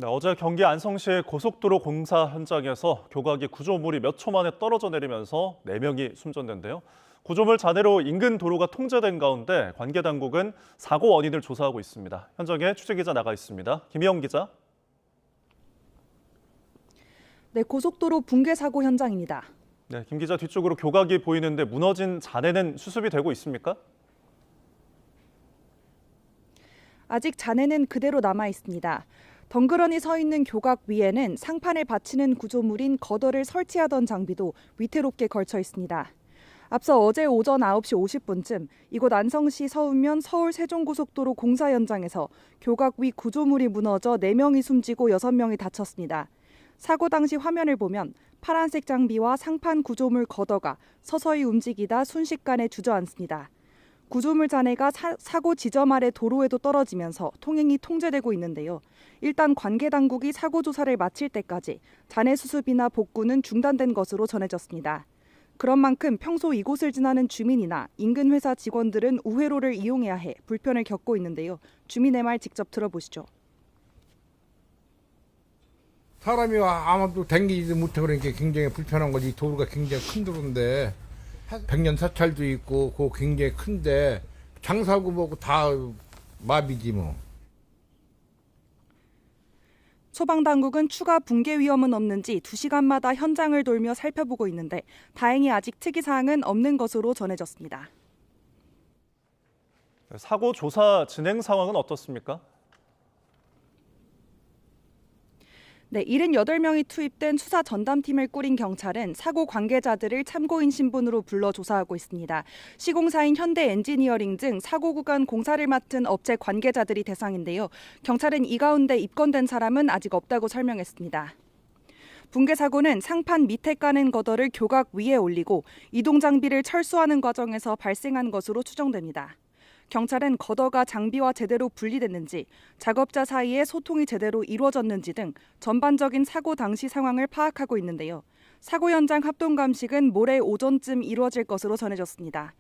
네, 어제 경기 안성시 고속도로 공사 현장에서 교각이 구조물이 몇 초 만에 떨어져 내리면서 4명이 숨졌는데요. 구조물 잔해로 인근 도로가 통제된 가운데 관계 당국은 사고 원인을 조사하고 있습니다. 현장에 취재기자 나가 있습니다. 김희영 기자. 네, 고속도로 붕괴 사고 현장입니다. 네, 김 기자 뒤쪽으로 교각이 보이는데 무너진 잔해는 수습이 되고 있습니까? 아직 잔해는 그대로 남아 있습니다. 덩그러니 서 있는 교각 위에는 상판을 받치는 구조물인 거더를 설치하던 장비도 위태롭게 걸쳐 있습니다. 앞서 어제 오전 9시 50분쯤 이곳 안성시 서운면 서울 세종고속도로 공사 현장에서 교각 위 구조물이 무너져 4명이 숨지고 6명이 다쳤습니다. 사고 당시 화면을 보면 파란색 장비와 상판 구조물 거더가 서서히 움직이다 순식간에 주저앉습니다. 구조물 잔해가 사고 지점 아래 도로에도 떨어지면서 통행이 통제되고 있는데요. 일단 관계 당국이 사고 조사를 마칠 때까지 잔해 수습이나 복구는 중단된 것으로 전해졌습니다. 그런 만큼 평소 이곳을 지나는 주민이나 인근 회사 직원들은 우회로를 이용해야 해 불편을 겪고 있는데요. 주민의 말 직접 들어보시죠. 사람이 아무도 댕기지도 못해 그러니까 굉장히 불편한 거지. 도로가 굉장히 큰 도로인데 100년 사찰도 있고 그거 굉장히 큰데 장사하고 뭐고 다 마비지 뭐. 소방당국은 추가 붕괴 위험은 없는지 2시간마다 현장을 돌며 살펴보고 있는데 다행히 아직 특이사항은 없는 것으로 전해졌습니다. 사고 조사 진행 상황은 어떻습니까? 네, 78명이 투입된 수사 전담팀을 꾸린 경찰은 사고 관계자들을 참고인 신분으로 불러 조사하고 있습니다. 시공사인 현대엔지니어링 등 사고 구간 공사를 맡은 업체 관계자들이 대상인데요. 경찰은 이 가운데 입건된 사람은 아직 없다고 설명했습니다. 붕괴 사고는 상판 밑에 까는 거더를 교각 위에 올리고 이동 장비를 철수하는 과정에서 발생한 것으로 추정됩니다. 경찰은 거더가 장비와 제대로 분리됐는지, 작업자 사이에 소통이 제대로 이루어졌는지 등 전반적인 사고 당시 상황을 파악하고 있는데요. 사고 현장 합동 감식은 모레 오전쯤 이루어질 것으로 전해졌습니다.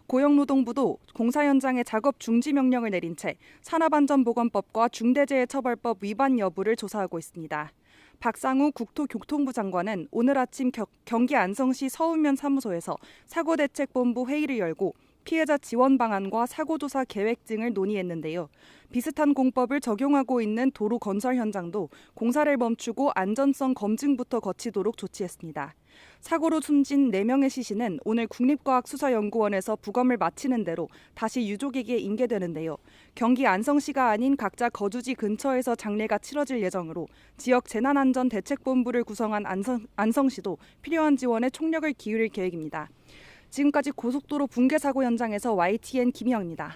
고용노동부도 공사 현장에 작업 중지 명령을 내린 채 산업안전보건법과 중대재해처벌법 위반 여부를 조사하고 있습니다. 박상우 국토교통부 장관은 오늘 아침 경기 안성시 서운면 사무소에서 사고대책본부 회의를 열고 피해자 지원 방안과 사고조사 계획 등을 논의했는데요. 비슷한 공법을 적용하고 있는 도로 건설 현장도 공사를 멈추고 안전성 검증부터 거치도록 조치했습니다. 사고로 숨진 4명의 시신은 오늘 국립과학수사연구원에서 부검을 마치는 대로 다시 유족에게 인계되는데요. 경기 안성시가 아닌 각자 거주지 근처에서 장례가 치러질 예정으로 지역 재난안전대책본부를 구성한 안성시도 필요한 지원에 총력을 기울일 계획입니다. 지금까지 고속도로 붕괴 사고 현장에서 YTN 김희영입니다.